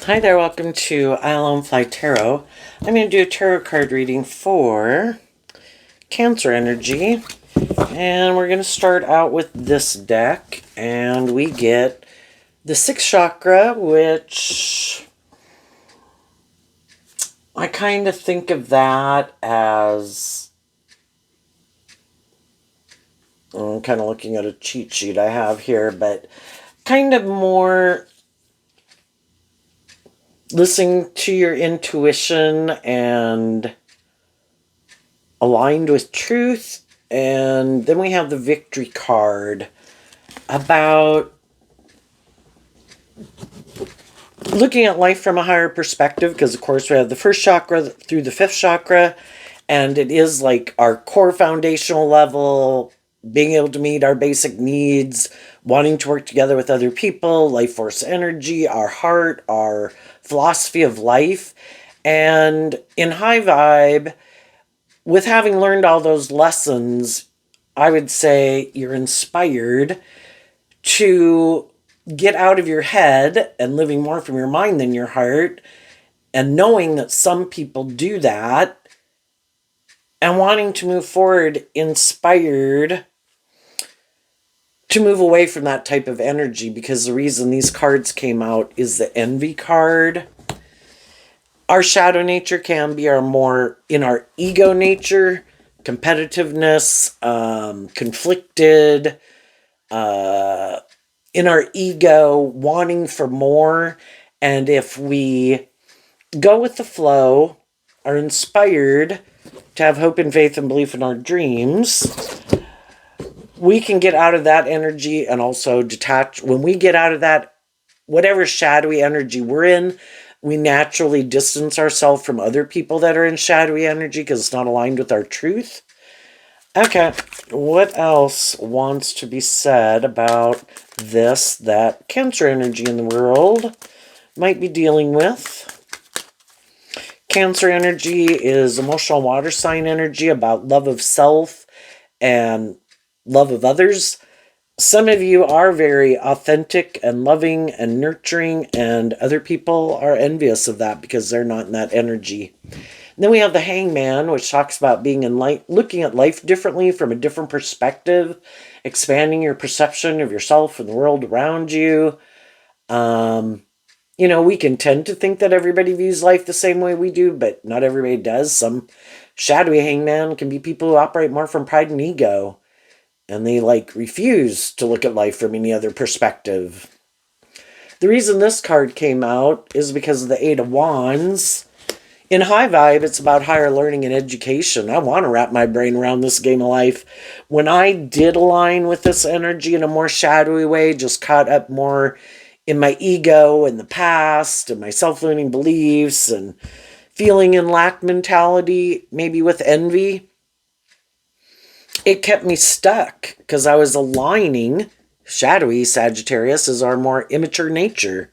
Hi there, welcome to I'll Fly Tarot. I'm going to do a tarot card reading for Cancer energy. And we're going to start out with this deck. And we get the sixth chakra, which I kind of think of that as. I'm kind of looking at a cheat sheet I have here, but kind of more listening to your intuition and aligned with truth. And then we have the victory card about looking at life from a higher perspective, because of course we have the first chakra through the fifth chakra, and it is like our core foundational level, being able to meet our basic needs, wanting to work together with other people, life force energy, our heart, our philosophy of life. And in high vibe, with having learned all those lessons, I would say you're inspired to get out of your head and living more from your mind than your heart, and knowing that some people do that, and wanting to move forward inspired to move away from that type of energy, because the reason these cards came out is the envy card. Our shadow nature can be our more in our ego nature, competitiveness, conflicted, in our ego, wanting for more. And if we go with the flow, are inspired to have hope and faith and belief in our dreams, we can get out of that energy and also detach. When we get out of that, whatever shadowy energy we're in, we naturally distance ourselves from other people that are in shadowy energy because it's not aligned with our truth. Okay, what else wants to be said about this that Cancer energy in the world might be dealing with? Cancer energy is emotional water sign energy about love of self and love of others. Some of you are very authentic and loving and nurturing, and other people are envious of that because they're not in that energy. And then we have the Hangman, which talks about being in light, looking at life differently from a different perspective, expanding your perception of yourself and the world around you. We can tend to think that everybody views life the same way we do, but not everybody does. Some shadowy hangman can be people who operate more from pride and ego, and they refuse to look at life from any other perspective. The reason this card came out is because of the Eight of Wands. In high vibe, it's about higher learning and education. I want to wrap my brain around this game of life. When I did align with this energy in a more shadowy way, just caught up more in my ego and the past and my self-limiting beliefs and feeling in lack mentality, maybe with envy, it kept me stuck because I was aligning. Shadowy Sagittarius is our more immature nature.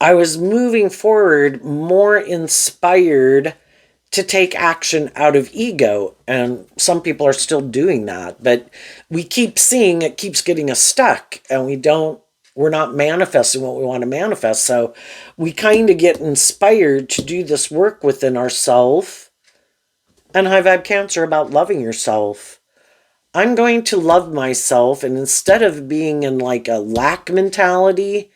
I was moving forward more inspired to take action out of ego, and some people are still doing that, but we keep seeing it keeps getting us stuck, and we're not manifesting what we want to manifest. So we kind of get inspired to do this work within ourselves. And high vibe Cancer about loving yourself. I'm going to love myself, and instead of being in a lack mentality,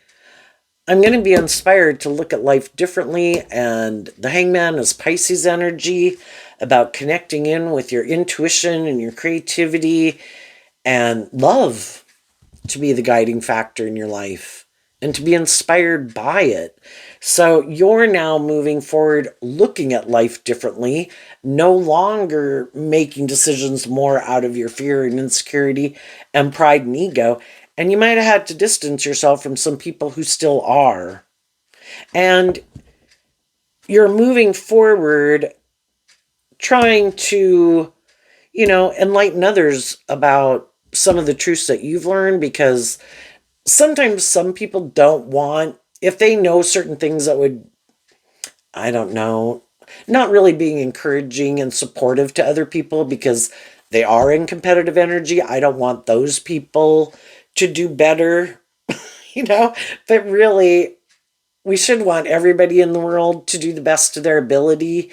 I'm going to be inspired to look at life differently. And the Hangman is Pisces energy, about connecting in with your intuition and your creativity and love to be the guiding factor in your life and to be inspired by it. So you're now moving forward, looking at life differently, no longer making decisions more out of your fear and insecurity and pride and ego. And you might have had to distance yourself from some people who still are. And you're moving forward trying to, enlighten others about some of the truths that you've learned, because sometimes some people don't want, if they know certain things that would, I don't know, not really being encouraging and supportive to other people because they are in competitive energy. I don't want those people to do better, but really, we should want everybody in the world to do the best of their ability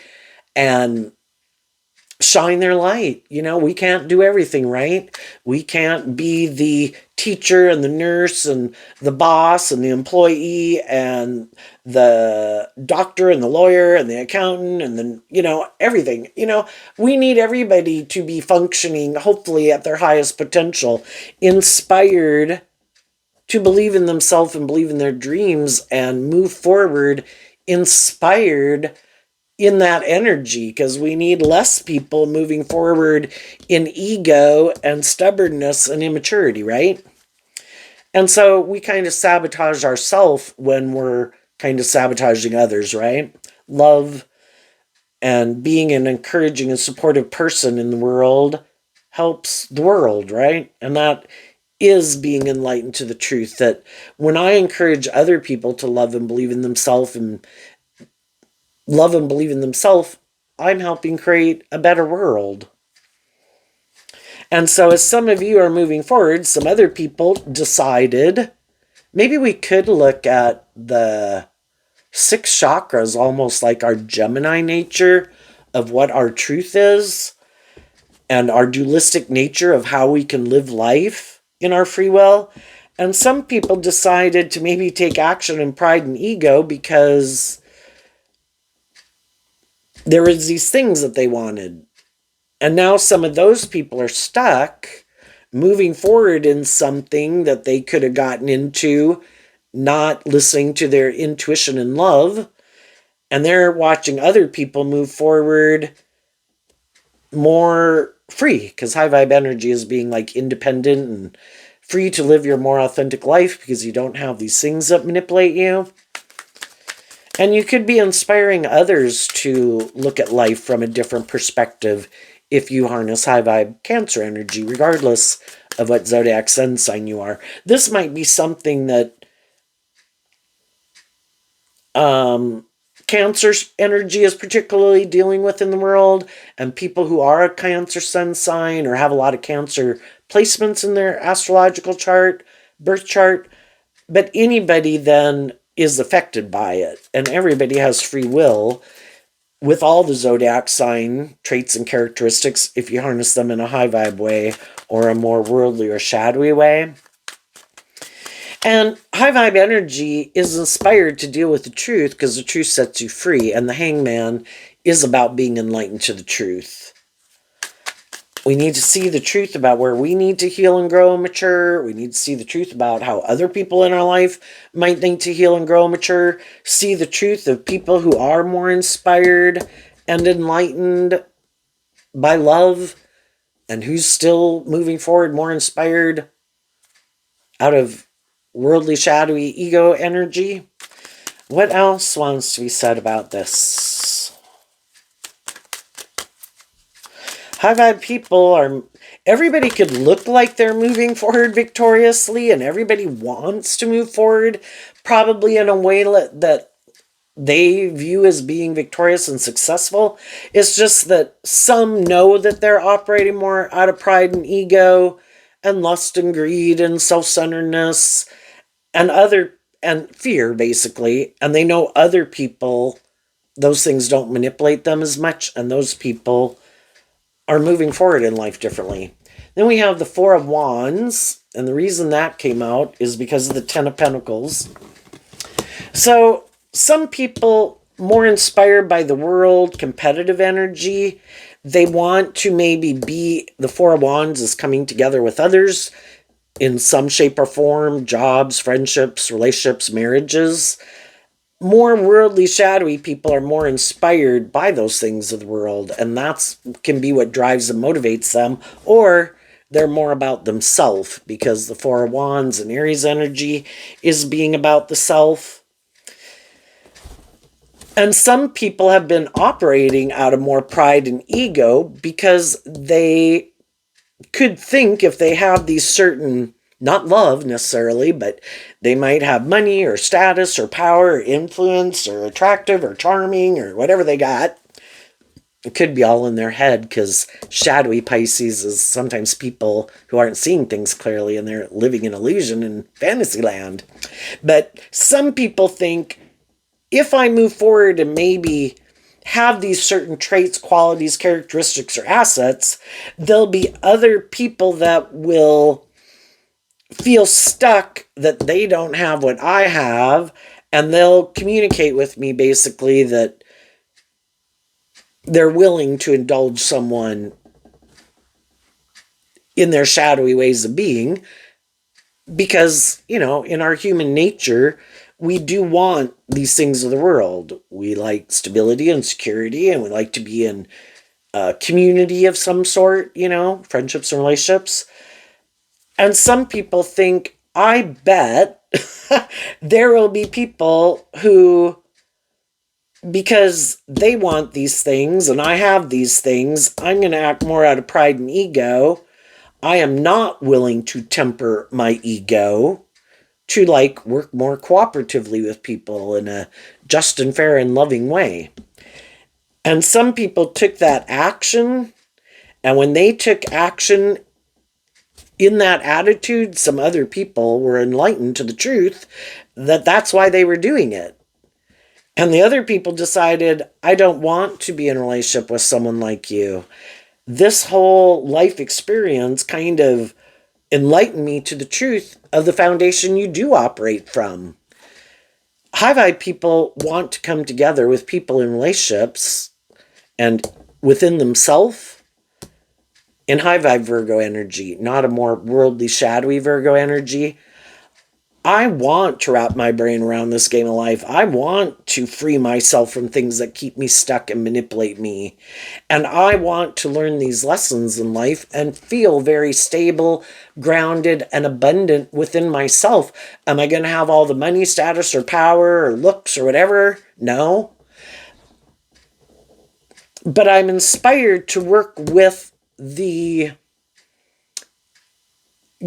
and shine their light. We can't do everything, right? We can't be the teacher and the nurse and the boss and the employee and the doctor and the lawyer and the accountant and then, everything. We need everybody to be functioning, hopefully at their highest potential, inspired to believe in themselves and believe in their dreams and move forward inspired in that energy, because we need less people moving forward in ego and stubbornness and immaturity, right? And so we kind of sabotage ourselves when we're kind of sabotaging others, right? Love and being an encouraging and supportive person in the world helps the world, right? And that is being enlightened to the truth, that when I encourage other people to love and believe in themselves I'm helping create a better world. And so as some of you are moving forward, some other people decided maybe we could look at the 6 chakras almost like our Gemini nature of what our truth is and our dualistic nature of how we can live life in our free will. And some people decided to maybe take action in pride and ego because there was these things that they wanted. And now some of those people are stuck moving forward in something that they could have gotten into, not listening to their intuition and love. And they're watching other people move forward more free, because high vibe energy is being like independent and free to live your more authentic life because you don't have these things that manipulate you. And you could be inspiring others to look at life from a different perspective if you harness high vibe Cancer energy, regardless of what zodiac sun sign you are. This might be something that Cancer energy is particularly dealing with in the world, and people who are a Cancer sun sign or have a lot of Cancer placements in their astrological chart, birth chart, but anybody then is affected by it, and everybody has free will with all the zodiac sign traits and characteristics if you harness them in a high vibe way or a more worldly or shadowy way. And high vibe energy is inspired to deal with the truth because the truth sets you free, and the Hangman is about being enlightened to the truth. We need to see the truth about where we need to heal and grow and mature. We need to see the truth about how other people in our life might need to heal and grow and mature. See the truth of people who are more inspired and enlightened by love, and who's still moving forward more inspired out of worldly, shadowy ego energy. What else wants to be said about this? High vibe people are, everybody could look like they're moving forward victoriously, and everybody wants to move forward probably in a way that they view as being victorious and successful. It's just that some know that they're operating more out of pride and ego and lust and greed and self-centeredness and fear, basically. And they know other people, those things don't manipulate them as much, and those people are moving forward in life differently. Then we have the 4 of Wands, and the reason that came out is because of the 10 of Pentacles. So some people more inspired by the world, competitive energy, they want to maybe be, the 4 of Wands is coming together with others in some shape or form, jobs, friendships, relationships, marriages. More worldly, shadowy people are more inspired by those things of the world, and that's can be what drives and motivates them, or they're more about themselves, because the 4 of Wands and Aries energy is being about the self. And some people have been operating out of more pride and ego because they could think if they have these certain, not love necessarily, but they might have money or status or power or influence or attractive or charming or whatever they got. It could be all in their head, because shadowy Pisces is sometimes people who aren't seeing things clearly and they're living in illusion in fantasy land. But some people think if I move forward and maybe have these certain traits, qualities, characteristics, or assets, there'll be other people that will feel stuck that they don't have what I have, and they'll communicate with me basically that they're willing to indulge someone in their shadowy ways of being because, in our human nature, we do want these things of the world. We like stability and security, and we like to be in a community of some sort, friendships and relationships. And some people think, I bet there will be people who, because they want these things and I have these things, I'm going to act more out of pride and ego. I am not willing to temper my ego to work more cooperatively with people in a just and fair and loving way. And some people took that action, and when they took action in that attitude, some other people were enlightened to the truth that that's why they were doing it. And the other people decided, I don't want to be in a relationship with someone like you. This whole life experience kind of enlightened me to the truth of the foundation you do operate from. High vibe people want to come together with people in relationships and within themselves in high vibe Virgo energy, not a more worldly, shadowy Virgo energy. I want to wrap my brain around this game of life. I want to free myself from things that keep me stuck and manipulate me. And I want to learn these lessons in life and feel very stable, grounded, and abundant within myself. Am I going to have all the money, status, or power, or looks, or whatever? No. But I'm inspired to work with the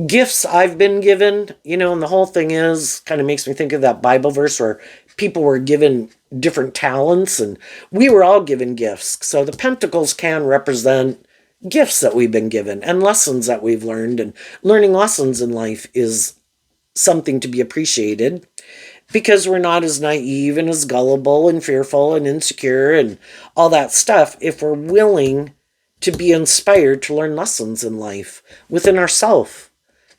gifts I've been given, and the whole thing is kind of makes me think of that Bible verse where people were given different talents and we were all given gifts. So the pentacles can represent gifts that we've been given and lessons that we've learned, and learning lessons in life is something to be appreciated because we're not as naive and as gullible and fearful and insecure and all that stuff if we're willing to be inspired to learn lessons in life within ourselves,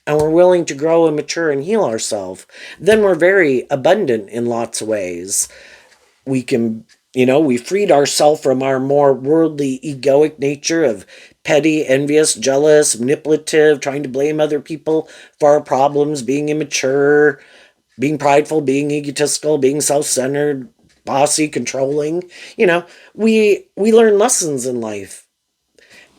and we're willing to grow and mature and heal ourselves, then we're very abundant in lots of ways. We can, we freed ourselves from our more worldly, egoic nature of petty, envious, jealous, manipulative, trying to blame other people for our problems, being immature, being prideful, being egotistical, being self-centered, bossy, controlling. We learn lessons in life.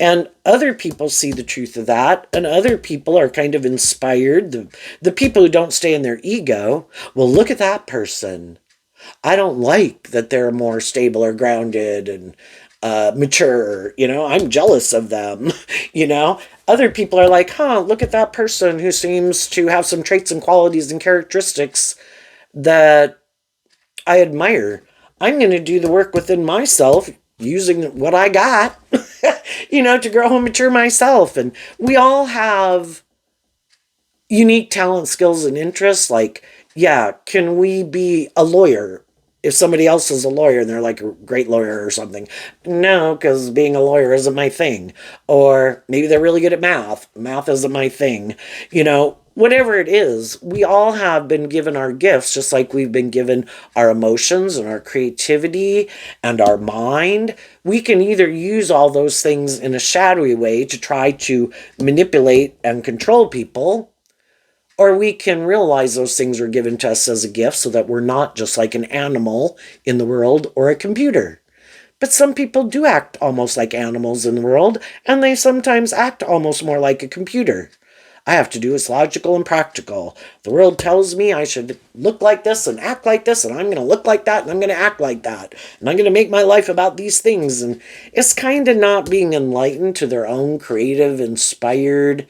And other people see the truth of that, and other people are kind of inspired. The people who don't stay in their ego, well, look at that person. I don't like that they're more stable or grounded and mature. I'm jealous of them. Other people are like, look at that person who seems to have some traits and qualities and characteristics that I admire. I'm going to do the work within myself using what I got, to grow and mature myself. And we all have unique talent, skills, and interests. Can we be a lawyer if somebody else is a lawyer and they're like a great lawyer or something? No, because being a lawyer isn't my thing. Or maybe they're really good at math. Math isn't my thing. Whatever it is, we all have been given our gifts, just like we've been given our emotions and our creativity and our mind. We can either use all those things in a shadowy way to try to manipulate and control people, or we can realize those things are given to us as a gift so that we're not just like an animal in the world or a computer. But some people do act almost like animals in the world, and they sometimes act almost more like a computer. I have to do what's logical and practical. The world tells me I should look like this and act like this, and I'm going to look like that, and I'm going to act like that, and I'm going to make my life about these things. And it's kind of not being enlightened to their own creative, inspired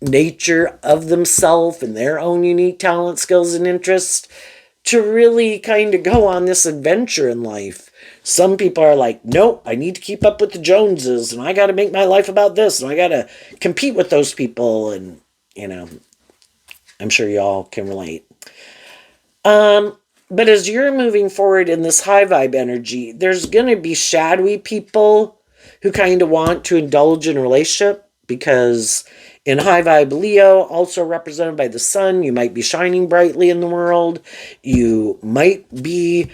nature of themselves and their own unique talent, skills, and interests to really kind of go on this adventure in life. Some people are like, nope, I need to keep up with the Joneses, and I got to make my life about this, and I got to compete with those people. And I'm sure y'all can relate. But as you're moving forward in this high vibe energy, there's going to be shadowy people who kind of want to indulge in a relationship because in high vibe Leo, also represented by the sun, you might be shining brightly in the world. You might be,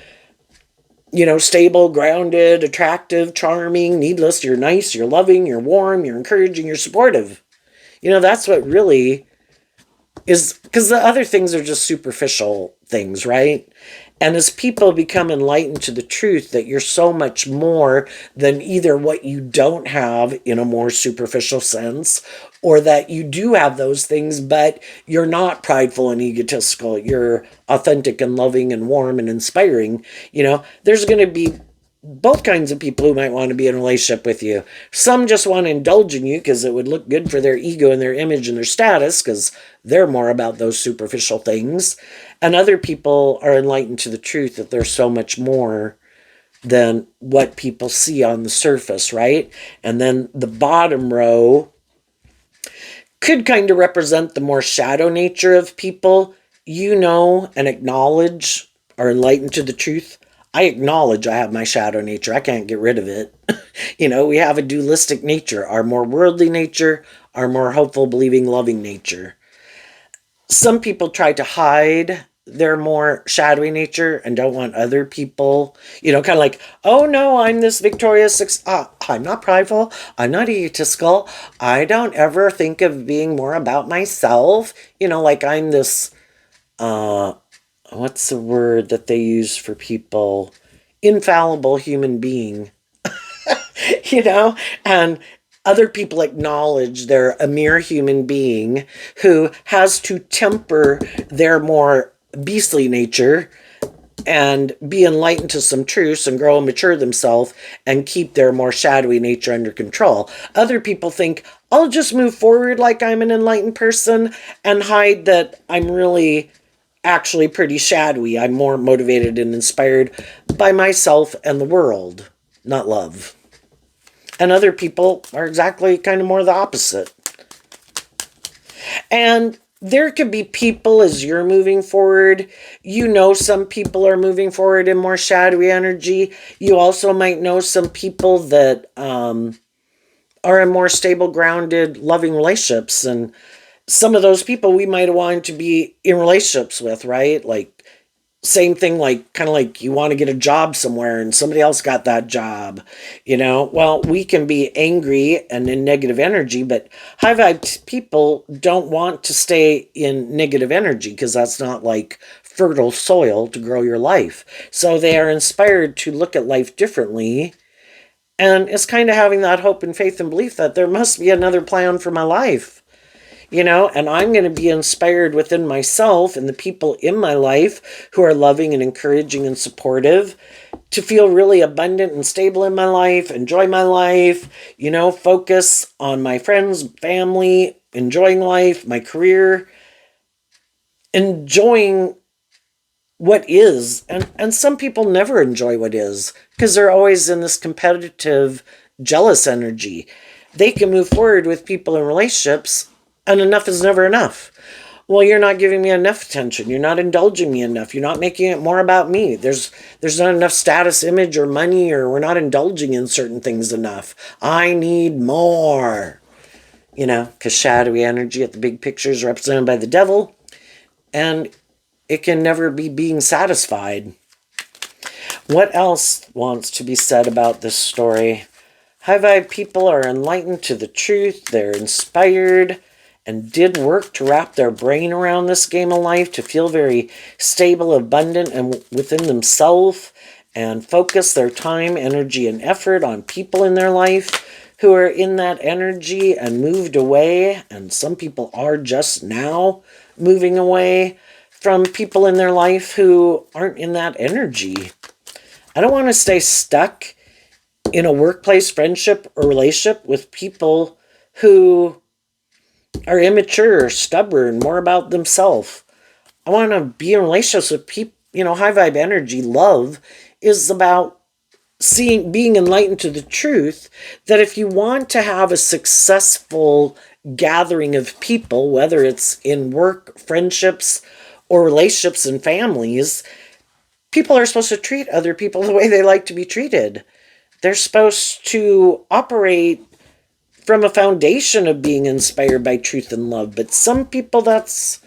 stable, grounded, attractive, charming, needless. You're nice, you're loving, you're warm, you're encouraging, you're supportive. That's what really is, because the other things are just superficial things, right? And as people become enlightened to the truth that you're so much more than either what you don't have in a more superficial sense, or that you do have those things, but you're not prideful and egotistical, you're authentic and loving and warm and inspiring, there's going to be both kinds of people who might want to be in a relationship with you. Some just want to indulge in you because it would look good for their ego and their image and their status because they're more about those superficial things. And other people are enlightened to the truth that there's so much more than what people see on the surface, right? And then the bottom row could kind of represent the more shadow nature of people, and acknowledge, are enlightened to the truth. I acknowledge I have my shadow nature. I can't get rid of it. We have a dualistic nature, our more worldly nature, our more hopeful, believing, loving nature. Some people try to hide their more shadowy nature and don't want other people, kind of like, oh no, I'm this victorious, I'm not prideful, I'm not egotistical, I don't ever think of being more about myself, like I'm this, what's the word that they use for people? Infallible human being, and other people acknowledge they're a mere human being who has to temper their more beastly nature and be enlightened to some truths and grow and mature themselves and keep their more shadowy nature under control. Other people think, I'll just move forward like I'm an enlightened person and hide that I'm really actually pretty shadowy. I'm more motivated and inspired by myself and the world, not love. And other people are exactly kind of more the opposite. And there could be people as you're moving forward. Some people are moving forward in more shadowy energy. You also might know some people that are in more stable, grounded, loving relationships. And some of those people we might have wanted to be in relationships with, right? Like, same thing, like kind of like you want to get a job somewhere and somebody else got that job, well, we can be angry and in negative energy, but high vibe people don't want to stay in negative energy because that's not like fertile soil to grow your life. So they are inspired to look at life differently, and it's kind of having that hope and faith and belief that there must be another plan for my life. And I'm going to be inspired within myself and the people in my life who are loving and encouraging and supportive to feel really abundant and stable in my life, enjoy my life, focus on my friends, family, enjoying life, my career, enjoying what is. And some people never enjoy what is because they're always in this competitive, jealous energy. They can move forward with people in relationships, and enough is never enough. Well, you're not giving me enough attention. You're not indulging me enough. You're not making it more about me. There's not enough status, image, or money, or we're not indulging in certain things enough. I need more. Because shadowy energy at the big picture is represented by the devil, and it can never be being satisfied. What else wants to be said about this story? High vibe people are enlightened to the truth. They're inspired and did work to wrap their brain around this game of life to feel very stable, abundant, and within themselves, and focus their time, energy, and effort on people in their life who are in that energy and moved away. And some people are just now moving away from people in their life who aren't in that energy. I don't want to stay stuck in a workplace, friendship, or relationship with people who are immature, stubborn, more about themselves. I want to be in relationships with people, high vibe energy. Love is about being enlightened to the truth that if you want to have a successful gathering of people, whether it's in work, friendships, or relationships and families, People are supposed to treat other people the way they like to be treated. They're supposed to operate from a foundation of being inspired by truth and love. But some people, that's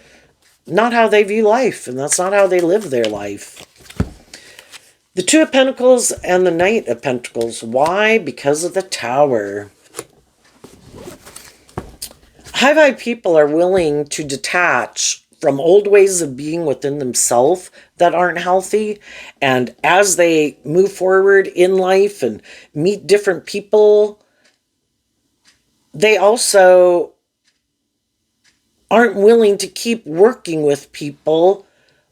not how they view life, and that's not how they live their life. The Two of Pentacles and the Knight of Pentacles. Why? Because of the Tower. High vibe people are willing to detach from old ways of being within themselves that aren't healthy. And as they move forward in life and meet different people, they also aren't willing to keep working with people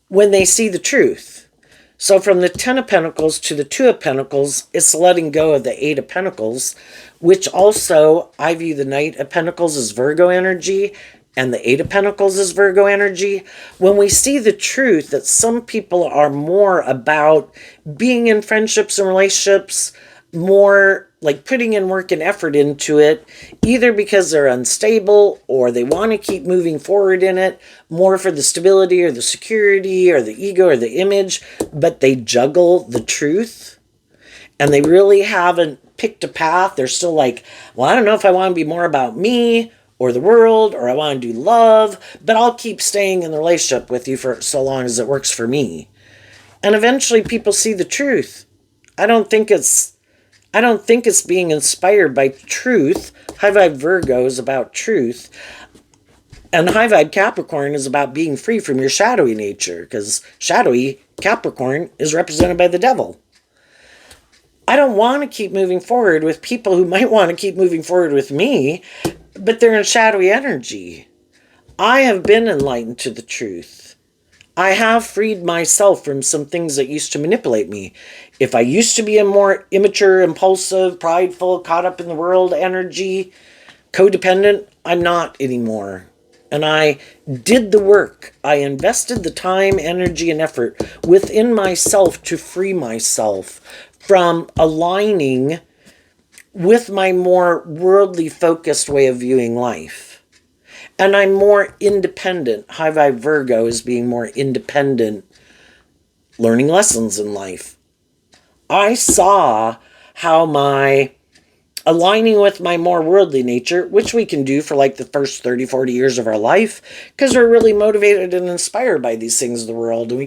when they see the truth. So from the Ten of Pentacles to the Two of Pentacles, it's letting go of the Eight of Pentacles, which also I view the Knight of Pentacles as Virgo energy and the Eight of Pentacles as Virgo energy. When we see the truth that some people are more about being in friendships and relationships, more like putting in work and effort into it, either because they're unstable or they want to keep moving forward in it, more for the stability or the security or the ego or the image, but they juggle the truth and they really haven't picked a path. They're still like, well, I don't know if I want to be more about me or the world, or I want to do love, but I'll keep staying in the relationship with you for so long as it works for me. And eventually people see the truth. I don't think it's being inspired by truth. High vibe Virgo is about truth. And high vibe Capricorn is about being free from your shadowy nature, because shadowy Capricorn is represented by the devil. I don't want to keep moving forward with people who might want to keep moving forward with me, but they're in shadowy energy. I have been enlightened to the truth. I have freed myself from some things that used to manipulate me. If I used to be a more immature, impulsive, prideful, caught up in the world energy, codependent, I'm not anymore. And I did the work. I invested the time, energy, and effort within myself to free myself from aligning with my more worldly focused way of viewing life. And I'm more independent. High vibe Virgo is being more independent, learning lessons in life. I saw how my aligning with my more worldly nature, which we can do for like the first 30, 40 years of our life, because we're really motivated and inspired by these things of the world. And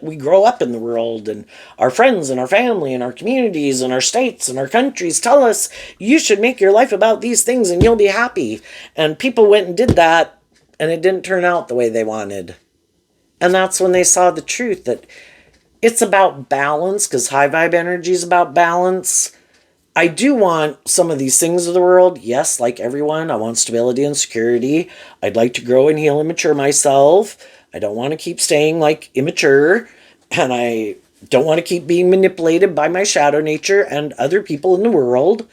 we grow up in the world, and our friends and our family and our communities and our states and our countries tell us, you should make your life about these things and you'll be happy. And people went and did that, and it didn't turn out the way they wanted. And that's when they saw the truth, that it's about balance, because high vibe energy is about balance. I do want some of these things of the world. Yes, like everyone, I want stability and security. I'd like to grow and heal and mature myself. I don't want to keep staying like immature. And I don't want to keep being manipulated by my shadow nature and other people in the world.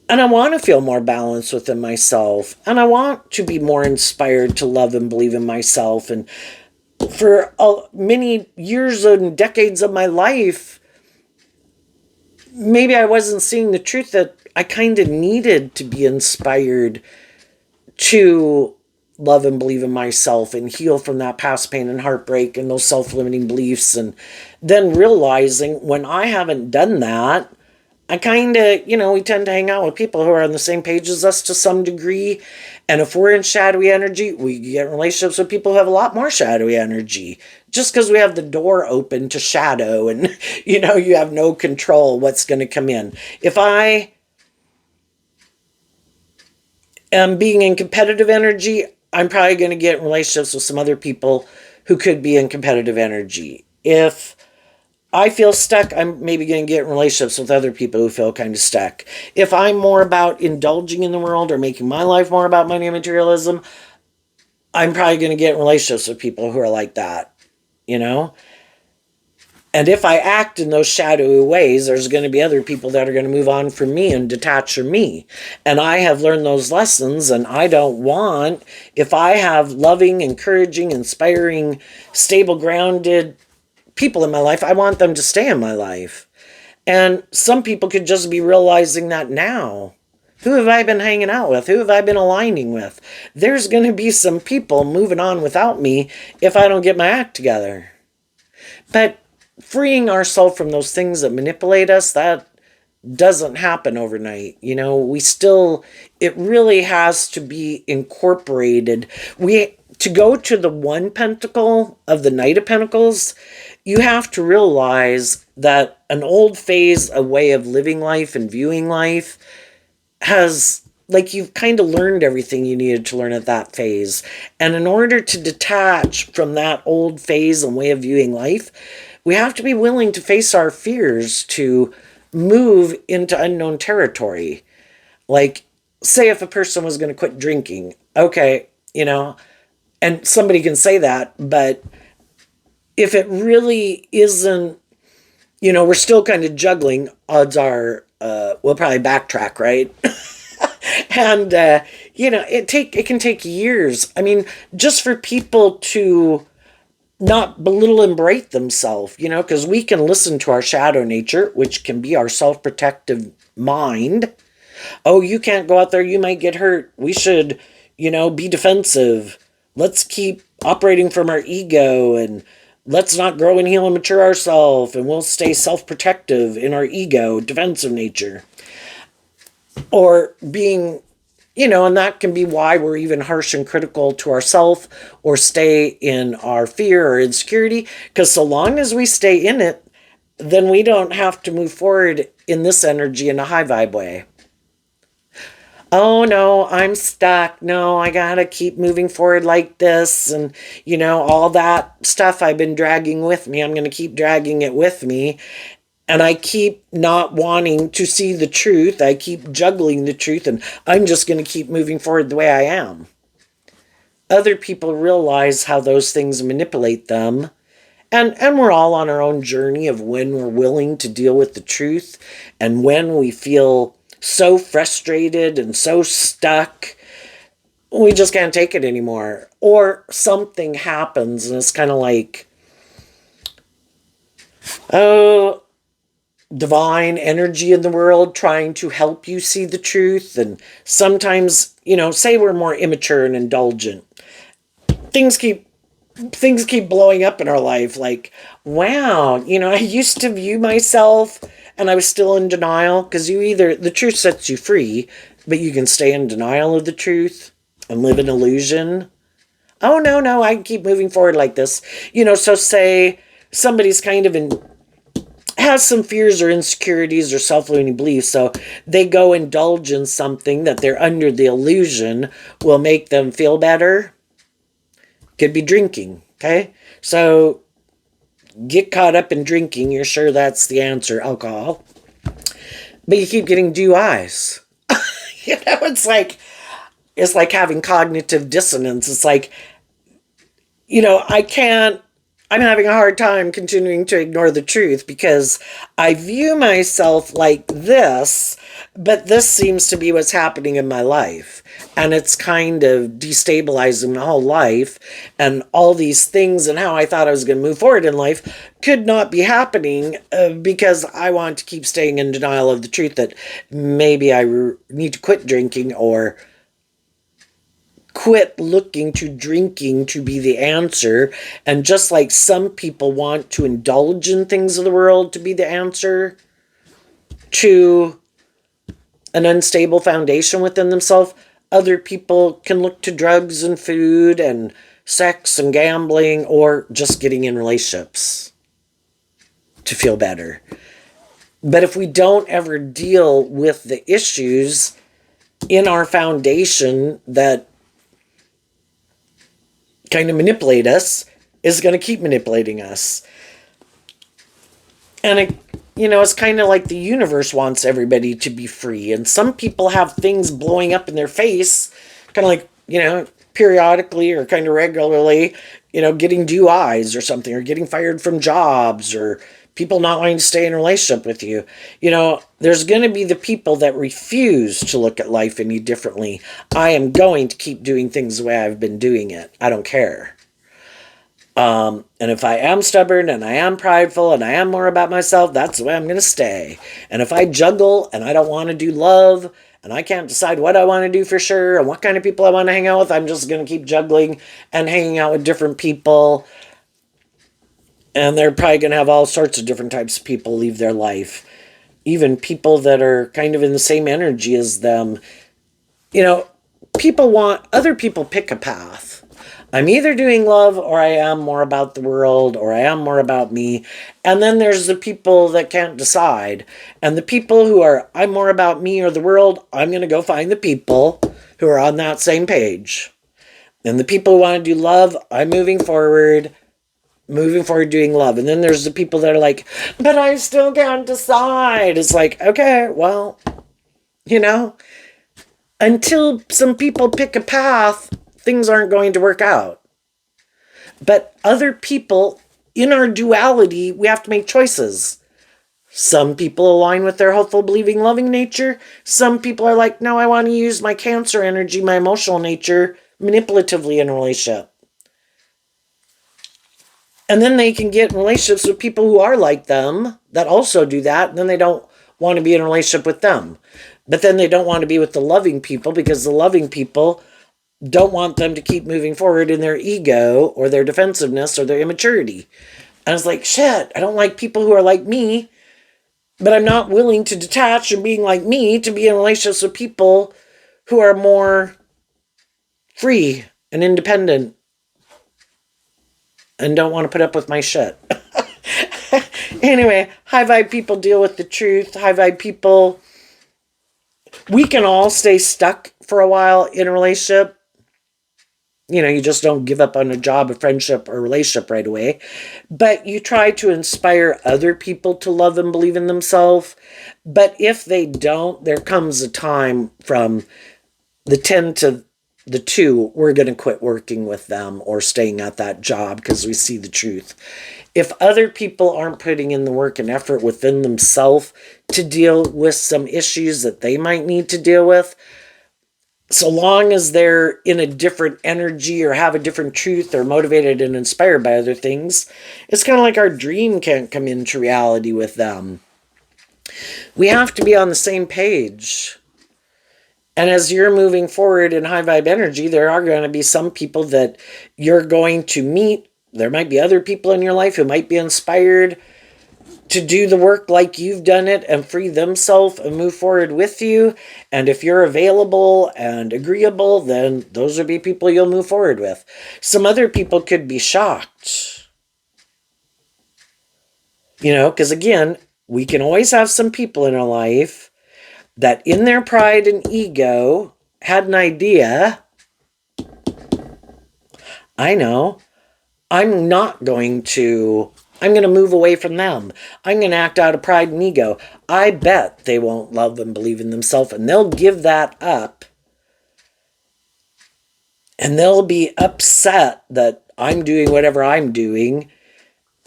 And I want to feel more balanced within myself. And I want to be more inspired to love and believe in myself. And for many years and decades of my life, maybe I wasn't seeing the truth that I kind of needed to be inspired to love and believe in myself and heal from that past pain and heartbreak and those self-limiting beliefs. And then realizing when I haven't done that, I kind of, we tend to hang out with people who are on the same page as us to some degree. And if we're in shadowy energy, we get in relationships with people who have a lot more shadowy energy. Just because we have the door open to shadow and, you have no control what's going to come in. If I am being in competitive energy, I'm probably going to get in relationships with some other people who could be in competitive energy. If I feel stuck, I'm maybe going to get in relationships with other people who feel kind of stuck. If I'm more about indulging in the world or making my life more about money and materialism, I'm probably going to get in relationships with people who are like that, And if I act in those shadowy ways, there's going to be other people that are going to move on from me and detach from me. And I have learned those lessons, and I don't want, if I have loving, encouraging, inspiring, stable, grounded people in my life, I want them to stay in my life. And some people could just be realizing that now. Who have I been hanging out with? Who have I been aligning with? There's going to be some people moving on without me if I don't get my act together. But freeing ourselves from those things that manipulate us, that doesn't happen overnight. It really has to be incorporated. To go to the one pentacle of the Knight of Pentacles, you have to realize that an old phase, a way of living life and viewing life, has, like, you've kind of learned everything you needed to learn at that phase. And in order to detach from that old phase and way of viewing life, we have to be willing to face our fears, to move into unknown territory. Like, say if a person was going to quit drinking, okay, and somebody can say that, but if it really isn't, we're still kind of juggling, odds are we'll probably backtrack, right? And it can take years. I mean, just for people to not belittle and berate themselves, because we can listen to our shadow nature, which can be our self-protective mind. Oh, you can't go out there, you might get hurt. We should, be defensive. Let's keep operating from our ego, and let's not grow and heal and mature ourselves, and we'll stay self-protective in our ego, defensive nature. Or being, and that can be why we're even harsh and critical to ourselves, or stay in our fear or insecurity, because so long as we stay in it, then we don't have to move forward in this energy in a high vibe way. Oh no, I'm stuck. No, I gotta keep moving forward like this. And, all that stuff I've been dragging with me, I'm gonna keep dragging it with me. And I keep not wanting to see the truth. I keep juggling the truth, and I'm just gonna keep moving forward the way I am. Other people realize how those things manipulate them. And we're all on our own journey of when we're willing to deal with the truth, and when we feel so frustrated and so stuck, we just can't take it anymore. Or something happens and it's kind of like, oh, divine energy in the world trying to help you see the truth. And sometimes, say we're more immature and indulgent, things keep blowing up in our life. Like, wow, I used to view myself and I was still in denial, because the truth sets you free, but you can stay in denial of the truth and live in illusion. Oh, no, I can keep moving forward like this. So say somebody's kind of has some fears or insecurities or self-limiting beliefs, so they go indulge in something that they're under the illusion will make them feel better. Could be drinking, okay? So get caught up in drinking, you're sure that's the answer, alcohol. But you keep getting DUIs. It's like having cognitive dissonance. It's like, I'm having a hard time continuing to ignore the truth, because I view myself like this, but this seems to be what's happening in my life. And it's kind of destabilizing my whole life. And all these things and how I thought I was going to move forward in life could not be happening, because I want to keep staying in denial of the truth that maybe I need to quit drinking, or quit looking to drinking to be the answer. And just like some people want to indulge in things of the world to be the answer to an unstable foundation within themselves, other people can look to drugs and food and sex and gambling, or just getting in relationships to feel better. But if we don't ever deal with the issues in our foundation that kind of manipulate us, is going to keep manipulating us. And it's kind of like the universe wants everybody to be free. And some people have things blowing up in their face, kind of like, periodically or kind of regularly, getting DUIs or something, or getting fired from jobs, or people not wanting to stay in a relationship with you. There's going to be the people that refuse to look at life any differently. I am going to keep doing things the way I've been doing it. I don't care. And if I am stubborn and I am prideful and I am more about myself, that's the way I'm going to stay. And if I juggle and I don't want to do love, and I can't decide what I want to do for sure and what kind of people I want to hang out with, I'm just going to keep juggling and hanging out with different people. And they're probably going to have all sorts of different types of people leave their life. Even people that are kind of in the same energy as them. You know, other people pick a path. I'm either doing love or I am more about the world or I am more about me. And then there's the people that can't decide. And the people who are, I'm more about me or the world, I'm going to go find the people who are on that same page. And the people who want to do love, I'm moving forward doing love. And then there's the people that are like, but I still can't decide. It's like, okay, well, you know, until some people pick a path, things aren't going to work out. But other people, in our duality, we have to make choices. Some people align with their hopeful, believing, loving nature. Some people are like, no, I want to use my Cancer energy, my emotional nature, manipulatively in a relationship. And then they can get in relationships with people who are like them that also do that. And then they don't want to be in a relationship with them. But then they don't want to be with the loving people because the loving people don't want them to keep moving forward in their ego or their defensiveness or their immaturity. And I was like, shit, I don't like people who are like me, but I'm not willing to detach from being like me to be in relationships with people who are more free and independent and don't want to put up with my shit. Anyway, high vibe people deal with the truth. High vibe people, we can all stay stuck for a while in a relationship. You know, you just don't give up on a job, a friendship, or a relationship right away. But you try to inspire other people to love and believe in themselves. But if they don't, there comes a time from the 10 to the 2, we're going to quit working with them or staying at that job because we see the truth. If other people aren't putting in the work and effort within themselves to deal with some issues that they might need to deal with, so long as they're in a different energy or have a different truth or motivated and inspired by other things, it's kind of like our dream can't come into reality with them. We have to be on the same page. And as you're moving forward in high vibe energy, there are going to be some people that you're going to meet. There might be other people in your life who might be inspired to do the work like you've done it and free themselves and move forward with you. And if you're available and agreeable, then those would be people you'll move forward with. Some other people could be shocked. You know, because again, we can always have some people in our life that in their pride and ego had an idea. I know, I'm going to move away from them. I'm going to act out of pride and ego. I bet they won't love and believe in themselves, and they'll give that up. And they'll be upset that I'm doing whatever I'm doing.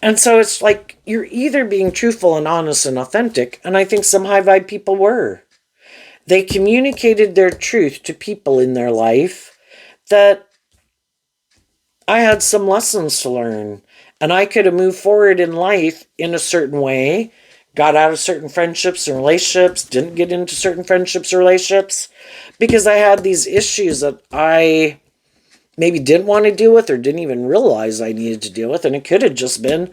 And so it's like you're either being truthful and honest and authentic, and I think some high vibe people were. They communicated their truth to people in their life that I had some lessons to learn. And I could have moved forward in life in a certain way, got out of certain friendships and relationships, didn't get into certain friendships or relationships, because I had these issues that I maybe didn't want to deal with or didn't even realize I needed to deal with. And it could have just been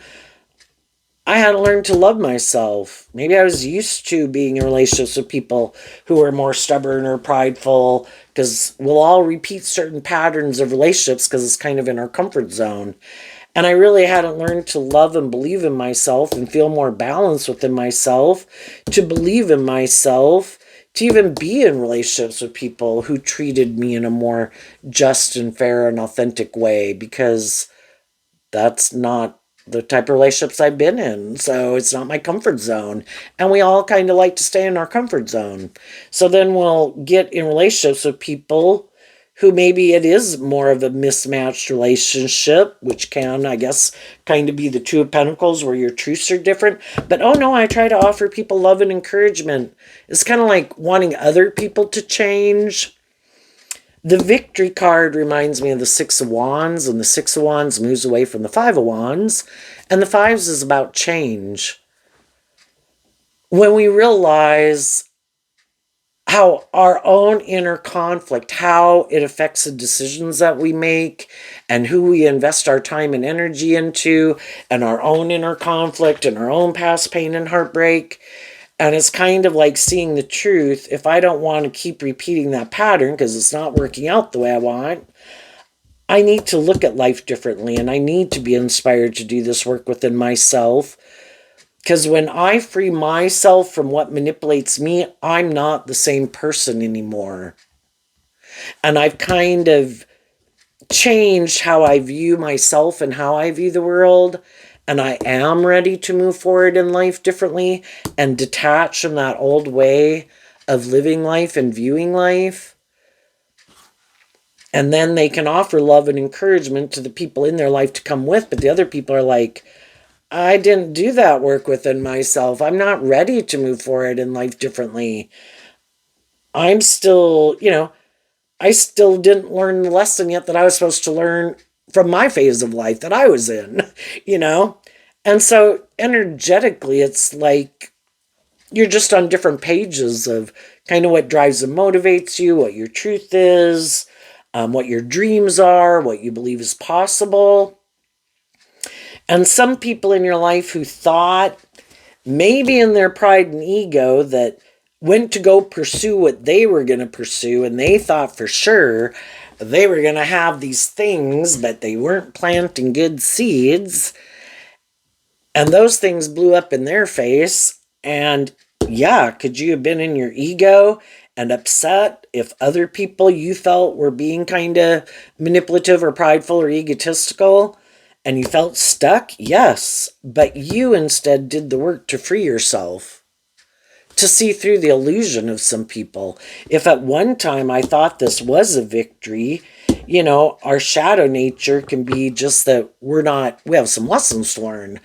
I had to learn to love myself. Maybe I was used to being in relationships with people who were more stubborn or prideful, because we'll all repeat certain patterns of relationships because it's kind of in our comfort zone. And I really hadn't learned to love and believe in myself and feel more balanced within myself, to believe in myself, to even be in relationships with people who treated me in a more just and fair and authentic way, because that's not the type of relationships I've been in. So it's not my comfort zone. And we all kind of like to stay in our comfort zone. So then we'll get in relationships with people who maybe it is more of a mismatched relationship, which can, I guess, kind of be the Two of Pentacles where your truths are different. But oh no, I try to offer people love and encouragement. It's kind of like wanting other people to change. The Victory card reminds me of the Six of Wands, and the Six of Wands moves away from the Five of Wands, and the Fives is about change. When we realize how our own inner conflict, how it affects the decisions that we make and who we invest our time and energy into, and our own inner conflict and our own past pain and heartbreak. And it's kind of like seeing the truth. If I don't want to keep repeating that pattern because it's not working out the way I want, I need to look at life differently, and I need to be inspired to do this work within myself. Because when I free myself from what manipulates me, I'm not the same person anymore. And I've kind of changed how I view myself and how I view the world. And I am ready to move forward in life differently and detach from that old way of living life and viewing life. And then they can offer love and encouragement to the people in their life to come with. But the other people are like, I didn't do that work within myself. I'm not ready to move forward in life differently. I'm still, I still didn't learn the lesson yet that I was supposed to learn from my phase of life that I was in, you know? And so energetically, it's like you're just on different pages of kind of what drives and motivates you, what your truth is, what your dreams are, what you believe is possible. And some people in your life who thought, maybe in their pride and ego, that went to go pursue what they were going to pursue, and they thought for sure they were going to have these things, but they weren't planting good seeds. And those things blew up in their face. And yeah, could you have been in your ego and upset if other people you felt were being kind of manipulative or prideful or egotistical and you felt stuck? Yes, but you instead did the work to free yourself, to see through the illusion of some people. If at one time I thought this was a victory, our shadow nature can be just that we have some lessons to learn.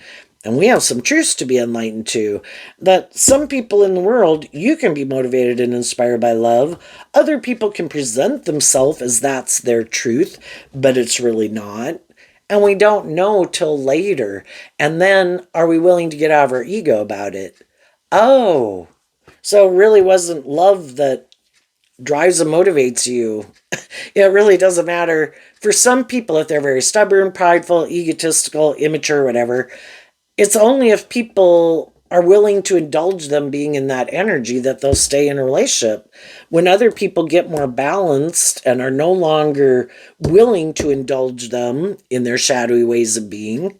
And we have some truths to be enlightened to. That some people in the world, you can be motivated and inspired by love. Other people can present themselves as that's their truth, but it's really not. And we don't know till later. And then are we willing to get out of our ego about it? Oh, so it really wasn't love that drives and motivates you. It really doesn't matter. For some people, if they're very stubborn, prideful, egotistical, immature, whatever, it's only if people are willing to indulge them being in that energy that they'll stay in a relationship. When other people get more balanced and are no longer willing to indulge them in their shadowy ways of being,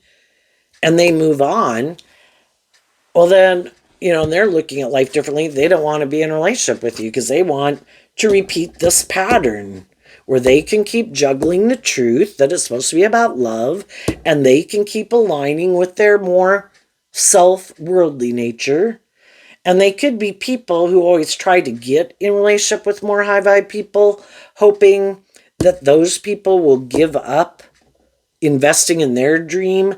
and they move on, well then, they're looking at life differently. They don't want to be in a relationship with you because they want to repeat this pattern where they can keep juggling the truth that it's supposed to be about love, and they can keep aligning with their more self-worldly nature. And they could be people who always try to get in relationship with more high vibe people, hoping that those people will give up investing in their dream,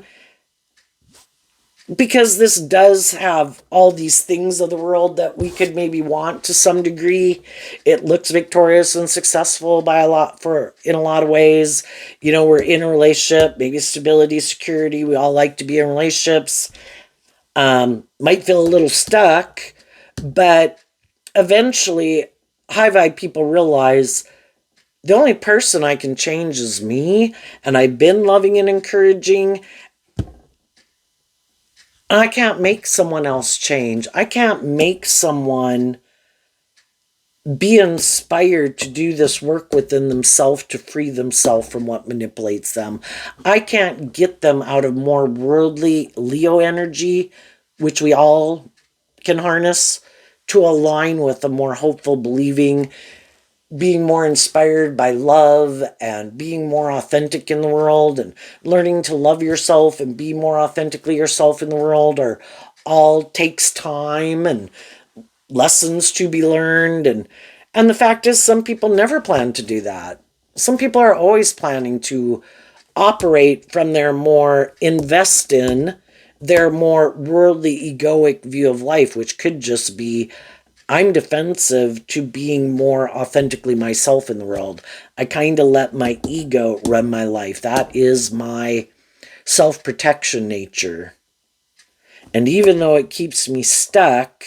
because this does have all these things of the world that we could maybe want to some degree. It looks victorious and successful in a lot of ways. We're in a relationship, maybe stability, security. We all like to be in relationships. Might feel a little stuck, but eventually high vibe people realize the only person I can change is me, and I've been loving and encouraging. I can't make someone else change. I can't make someone be inspired to do this work within themselves to free themselves from what manipulates them. I can't get them out of more worldly Leo energy, which we all can harness, to align with a more hopeful, believing, being more inspired by love and being more authentic in the world, and learning to love yourself and be more authentically yourself in the world all takes time and lessons to be learned. And the fact is, some people never plan to do that. Some people are always planning to operate from their more their more worldly egoic view of life, which could just be, I'm defensive to being more authentically myself in the world. I kind of let my ego run my life. That is my self-protection nature. And even though it keeps me stuck,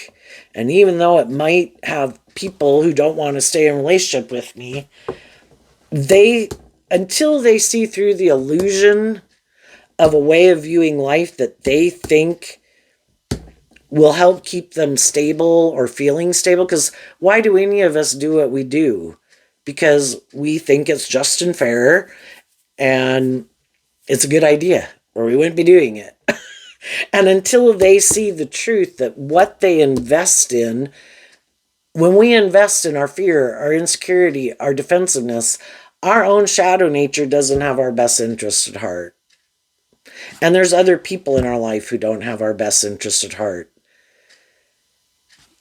and even though it might have people who don't want to stay in a relationship with me, until they see through the illusion of a way of viewing life that they think will help keep them stable or feeling stable. Because why do any of us do what we do? Because we think it's just and fair and it's a good idea, or we wouldn't be doing it. And until they see the truth that what they invest in, when we invest in our fear, our insecurity, our defensiveness, our own shadow nature doesn't have our best interest at heart. And there's other people in our life who don't have our best interest at heart.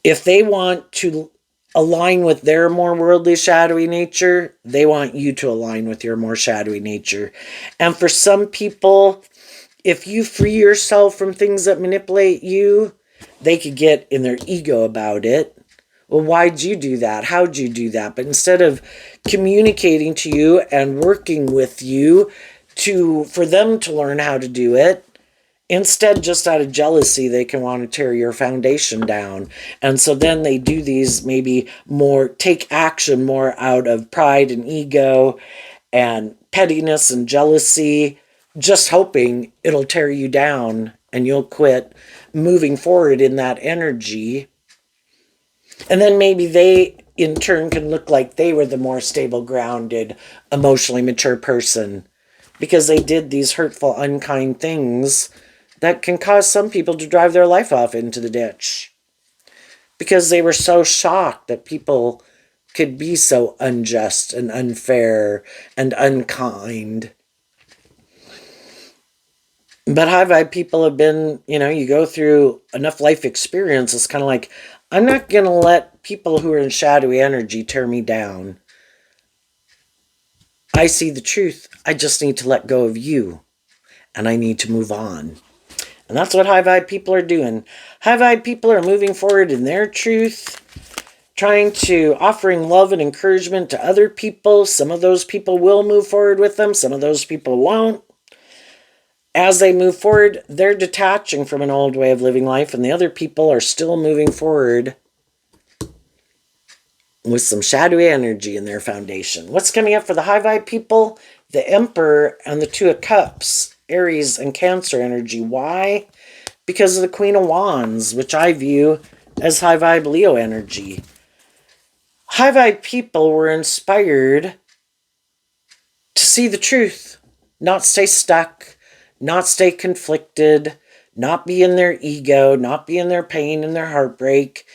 If they want to align with their more worldly, shadowy nature, they want you to align with your more shadowy nature. And for some people, if you free yourself from things that manipulate you, they could get in their ego about it. Well, why'd you do that? How'd you do that? But instead of communicating to you and working with you for them to learn how to do it, instead, just out of jealousy, they can want to tear your foundation down. And so then they do these take action more out of pride and ego and pettiness and jealousy, just hoping it'll tear you down and you'll quit moving forward in that energy. And then maybe they, in turn, can look like they were the more stable, grounded, emotionally mature person because they did these hurtful, unkind things that can cause some people to drive their life off into the ditch because they were so shocked that people could be so unjust and unfair and unkind. But high vibe people have been, you go through enough life experience, it's kind of like, I'm not going to let people who are in shadowy energy tear me down. I see the truth. I just need to let go of you. And I need to move on. And that's what high vibe people are doing. High vibe people are moving forward in their truth, offering love and encouragement to other people. Some of those people will move forward with them. Some of those people won't. As they move forward, they're detaching from an old way of living life, and the other people are still moving forward with some shadowy energy in their foundation. What's coming up for the high vibe people? The Emperor and the Two of Cups, Aries and Cancer energy. Why? Because of the Queen of Wands, which I view as high vibe Leo energy. High vibe people were inspired to see the truth, not stay stuck, not stay conflicted, not be in their ego, not be in their pain and their heartbreak.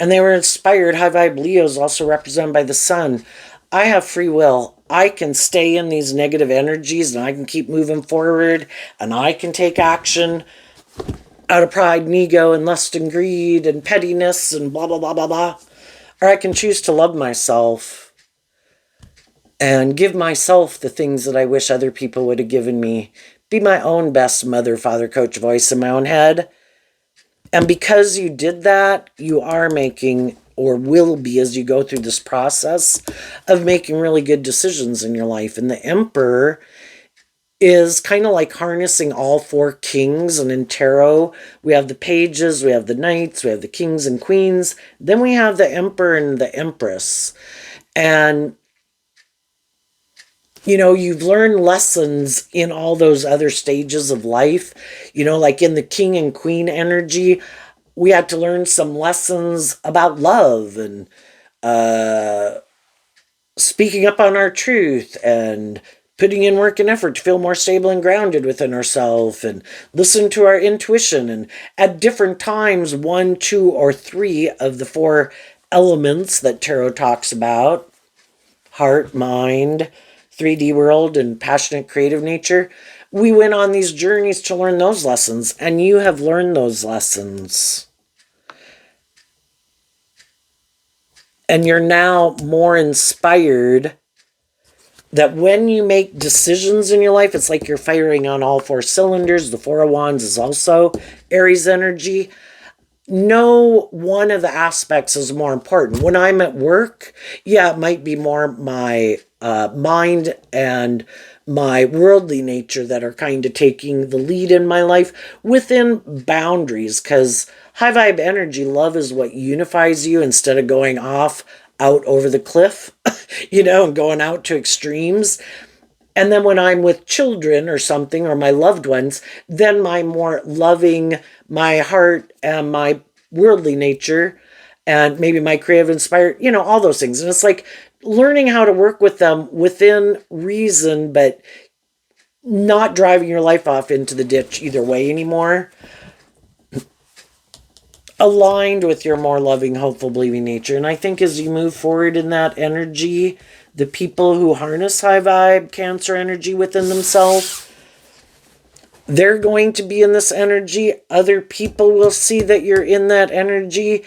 And they were inspired. High vibe Leo is also represented by the sun. I have free will. I can stay in these negative energies and I can keep moving forward and I can take action out of pride and ego and lust and greed and pettiness and blah, blah, blah, blah, blah. Or I can choose to love myself and give myself the things that I wish other people would have given me. Be my own best mother, father, coach, voice in my own head. And because you did that, you are making, or will be as you go through this process, of making really good decisions in your life. And the Emperor is kind of like harnessing all four kings. And in tarot, we have the pages, we have the knights, we have the kings and queens. Then we have the Emperor and the Empress. And you've learned lessons in all those other stages of life. Like in the king and queen energy, we had to learn some lessons about love and speaking up on our truth and putting in work and effort to feel more stable and grounded within ourselves and listen to our intuition. And at different times, 1, 2, or 3 of the 4 elements that tarot talks about, heart, mind, 3D world, and passionate creative nature, we went on these journeys to learn those lessons, and you have learned those lessons. And you're now more inspired that when you make decisions in your life, it's like you're firing on all 4 cylinders. The Four of Wands is also Aries energy. No one of the aspects is more important. When I'm at work, it might be more my mind and my worldly nature that are kind of taking the lead in my life within boundaries, because high vibe energy, love is what unifies you instead of going off out over the cliff, and going out to extremes. And then when I'm with children or something, or my loved ones, then my more loving, my heart and my worldly nature, and maybe my creative, inspired, all those things. And it's like learning how to work with them within reason, but not driving your life off into the ditch either way anymore. Aligned with your more loving, hopeful, believing nature. And I think as you move forward in that energy, the people who harness high vibe Cancer energy within themselves, they're going to be in this energy. Other people will see that you're in that energy.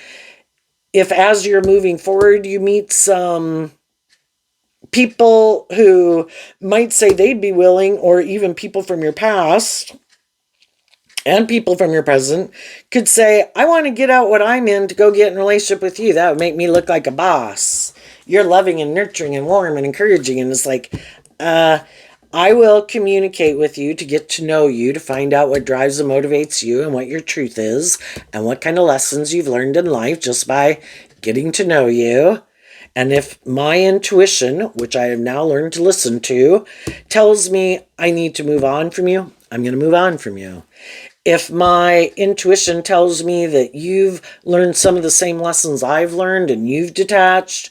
If as you're moving forward, you meet some people who might say they'd be willing, or even people from your past and people from your present could say, I want to get out what I'm in to go get in a relationship with you. That would make me look like a boss. You're loving and nurturing and warm and encouraging. And it's like, I will communicate with you to get to know you, to find out what drives and motivates you and what your truth is and what kind of lessons you've learned in life just by getting to know you. And if my intuition, which I have now learned to listen to, tells me I need to move on from you, I'm going to move on from you. If my intuition tells me that you've learned some of the same lessons I've learned and you've detached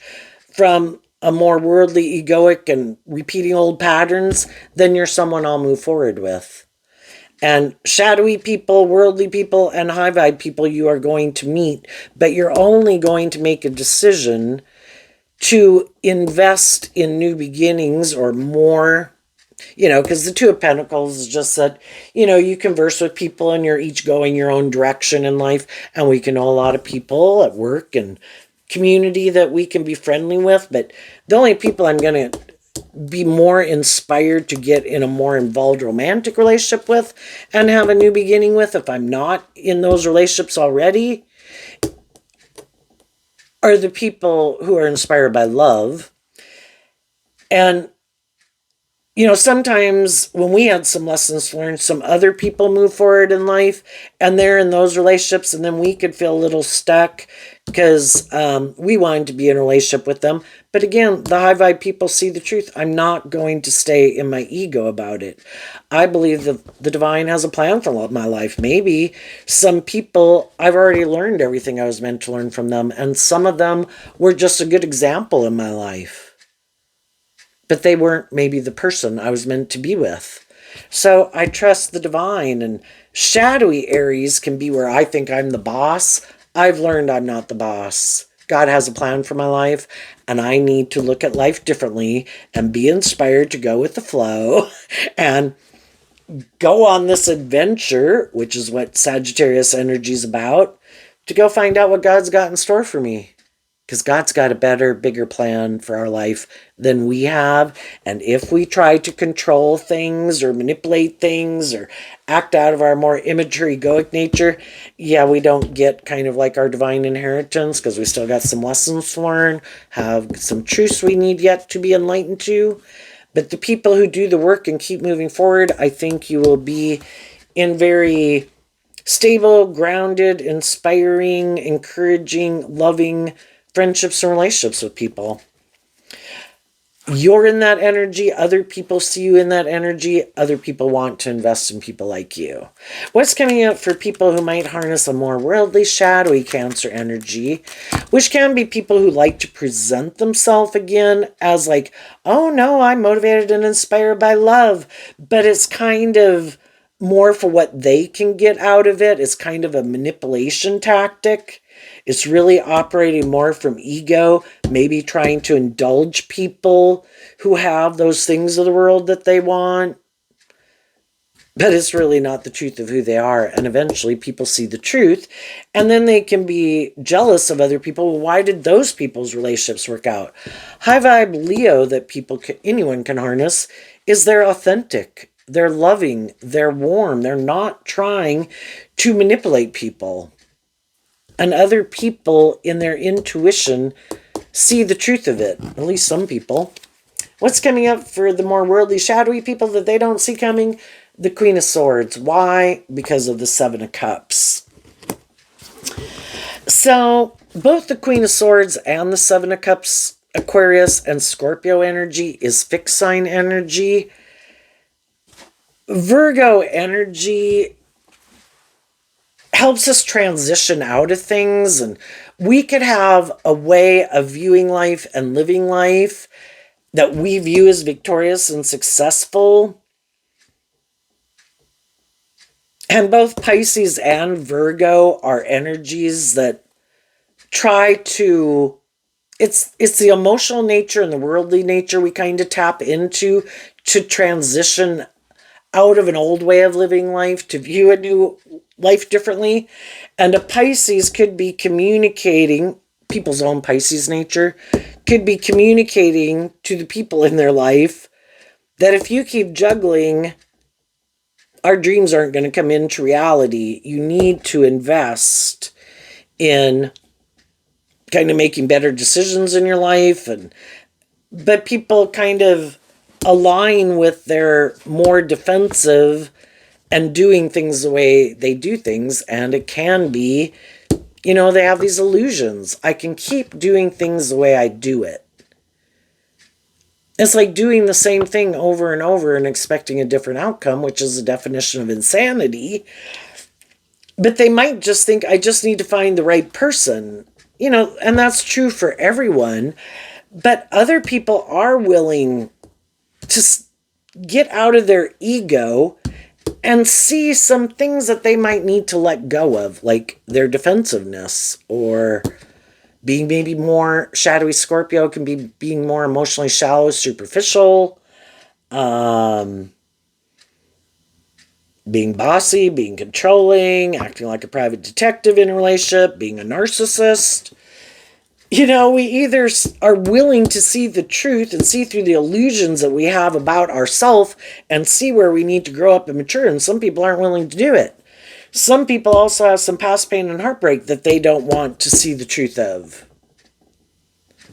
from a more worldly, egoic, and repeating old patterns, then you're someone I'll move forward with. And shadowy people, worldly people, and high vibe people you are going to meet, but you're only going to make a decision to invest in new beginnings or more, because the Two of Pentacles is just that, you converse with people and you're each going your own direction in life. And we can know a lot of people at work and community that we can be friendly with. But the only people I'm going to be more inspired to get in a more involved romantic relationship with and have a new beginning with, if I'm not in those relationships already, are the people who are inspired by love. And sometimes when we had some lessons learned, some other people move forward in life and they're in those relationships, and then we could feel a little stuck because we wanted to be in a relationship with them. But again, the high vibe people see the truth. I'm not going to stay in my ego about it. I believe that the divine has a plan for my life. Maybe some people, I've already learned everything I was meant to learn from them, and some of them were just a good example in my life. But they weren't maybe the person I was meant to be with. So I trust the divine. And shadowy Aries can be where I think I'm the boss. I've learned I'm not the boss. God has a plan for my life, and I need to look at life differently and be inspired to go with the flow and go on this adventure, which is what Sagittarius energy is about, to go find out what God's got in store for me. Because God's got a better, bigger plan for our life than we have. And if we try to control things or manipulate things or act out of our more immature, egoic nature, we don't get kind of like our divine inheritance, because we still got some lessons to learn, have some truths we need yet to be enlightened to. But the people who do the work and keep moving forward, I think you will be in very stable, grounded, inspiring, encouraging, loving friendships and relationships with people. You're in that energy. Other people see you in that energy. Other people want to invest in people like you. What's coming up for people who might harness a more worldly, shadowy Cancer energy, which can be people who like to present themselves again as like, oh no, I'm motivated and inspired by love. But it's kind of more for what they can get out of it. It's kind of a manipulation tactic. It's really operating more from ego, maybe trying to indulge people who have those things of the world that they want. But it's really not the truth of who they are. And eventually people see the truth, and then they can be jealous of other people. Why did those people's relationships work out? High vibe Leo that anyone can harness is they're authentic. They're loving. They're warm. They're not trying to manipulate people. And other people in their intuition see the truth of it, at least some people. What's coming up for the more worldly, shadowy people that they don't see coming? The Queen of Swords. Why? Because of the Seven of Cups. So, both the Queen of Swords and the Seven of Cups, Aquarius and Scorpio energy is fixed sign energy. Virgo energy helps us transition out of things, and we could have a way of viewing life and living life that we view as victorious and successful. And both Pisces and Virgo are energies that try to, it's the emotional nature and the worldly nature we kind of tap into to transition out of an old way of living life to view a new life differently. And a Pisces could be communicating, people's own Pisces nature could be communicating to the people in their life that if you keep juggling, our dreams aren't going to come into reality. You need to invest in kind of making better decisions in your life. But people kind of align with their more defensive and doing things the way they do things. And it can be, they have these illusions. I can keep doing things the way I do it. It's like doing the same thing over and over and expecting a different outcome, which is the definition of insanity. But they might just think, I just need to find the right person, and that's true for everyone. But other people are willing to get out of their ego and see some things that they might need to let go of, like their defensiveness, or being maybe more shadowy. Scorpio can be being more emotionally shallow, superficial, being bossy, being controlling, acting like a private detective in a relationship, being a narcissist. We either are willing to see the truth and see through the illusions that we have about ourselves and see where we need to grow up and mature, and some people aren't willing to do it. Some people also have some past pain and heartbreak that they don't want to see the truth of.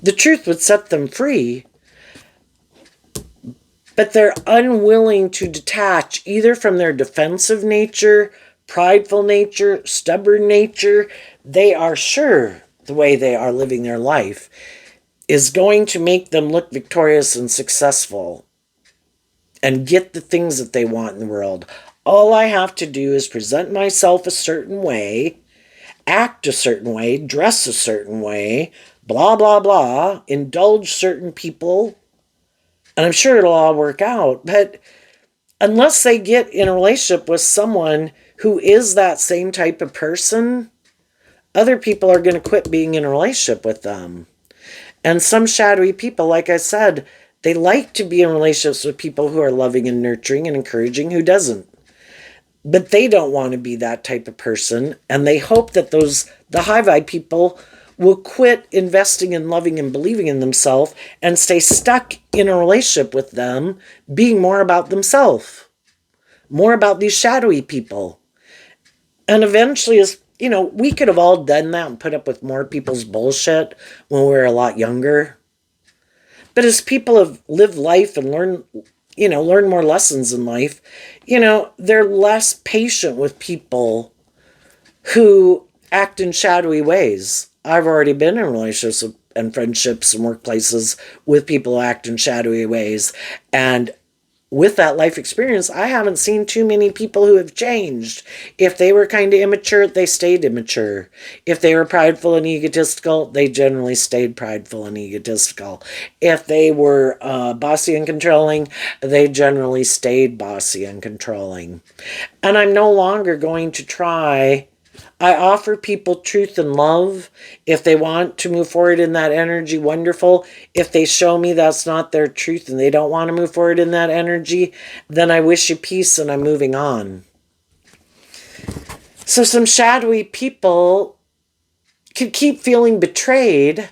The truth would set them free, but they're unwilling to detach either from their defensive nature, prideful nature, stubborn nature. They are sure the way they are living their life is going to make them look victorious and successful and get the things that they want in the world. All I have to do is present myself a certain way, act a certain way, dress a certain way, blah, blah, blah, indulge certain people, and I'm sure it'll all work out. But unless they get in a relationship with someone who is that same type of person, other people are going to quit being in a relationship with them. And some shadowy people, like I said, they like to be in relationships with people who are loving and nurturing and encouraging. Who doesn't? But they don't want to be that type of person. And they hope that the high vibe people will quit investing in loving and believing in themselves and stay stuck in a relationship with them, being more about themselves, more about these shadowy people. And eventually, we could have all done that and put up with more people's bullshit when we were a lot younger. But as people have lived life and learn more lessons in life, they're less patient with people who act in shadowy ways. I've already been in relationships and friendships and workplaces with people who act in shadowy ways. And with that life experience, I haven't seen too many people who have changed. If they were kind of immature, they stayed immature. If they were prideful and egotistical, they generally stayed prideful and egotistical. If they were bossy and controlling, they generally stayed bossy and controlling. And I'm no longer going to try. I offer people truth and love. If they want to move forward in that energy, wonderful. If they show me that's not their truth and they don't want to move forward in that energy, then I wish you peace and I'm moving on. So some shadowy people could keep feeling betrayed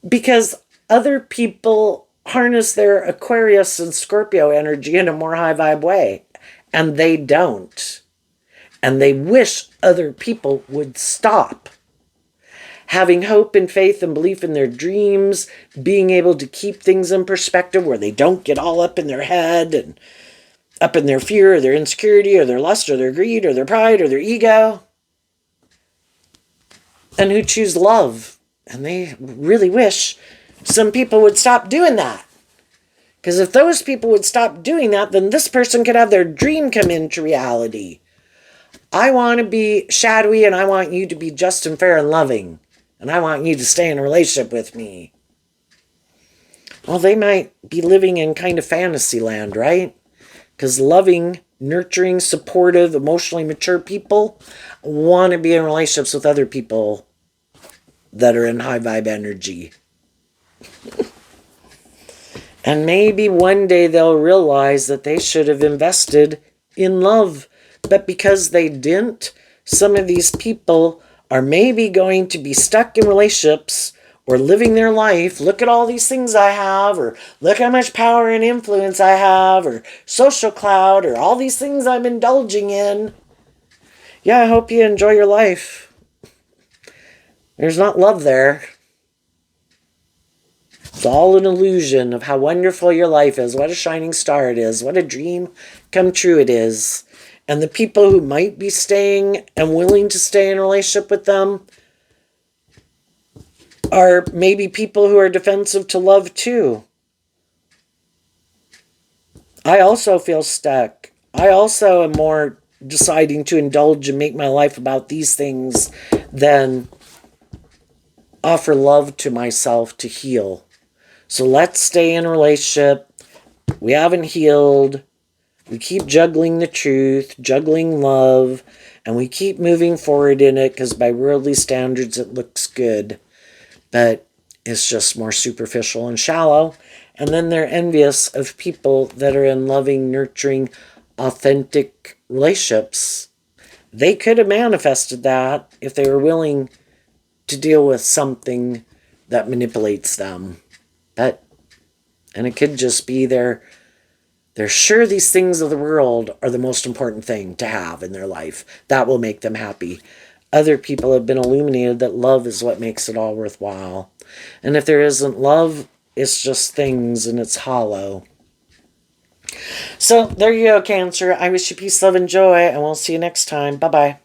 because other people harness their Aquarius and Scorpio energy in a more high vibe way, and they don't. And they wish other people would stop. having hope and faith and belief in their dreams, being able to keep things in perspective where they don't get all up in their head and up in their fear or their insecurity or their lust or their greed or their pride or their ego, and who choose love. And they really wish some people would stop doing that. Because if those people would stop doing that, then this person could have their dream come into reality. I want to be shadowy, and I want you to be just and fair and loving. And I want you to stay in a relationship with me. Well, they might be living in kind of fantasy land, right? Because loving, nurturing, supportive, emotionally mature people want to be in relationships with other people that are in high vibe energy. And maybe one day they'll realize that they should have invested in love. But because they didn't, some of these people are maybe going to be stuck in relationships or living their life. Look at all these things I have, or look how much power and influence I have, or social cloud, or all these things I'm indulging in. Yeah, I hope you enjoy your life. There's not love there. It's all an illusion of how wonderful your life is, what a shining star it is, what a dream come true it is. And the people who might be staying and willing to stay in a relationship with them are maybe people who are defensive to love too. I also feel stuck. I also am more deciding to indulge and make my life about these things than offer love to myself to heal. So let's stay in a relationship. We haven't healed. We keep juggling the truth, juggling love, and we keep moving forward in it because by worldly standards it looks good. But it's just more superficial and shallow. And then they're envious of people that are in loving, nurturing, authentic relationships. They could have manifested that if they were willing to deal with something that manipulates them. And it could just be they're sure these things of the world are the most important thing to have in their life. That will make them happy. Other people have been illuminated that love is what makes it all worthwhile. And if there isn't love, it's just things and it's hollow. So there you go, Cancer. I wish you peace, love, and joy, and we'll see you next time. Bye-bye.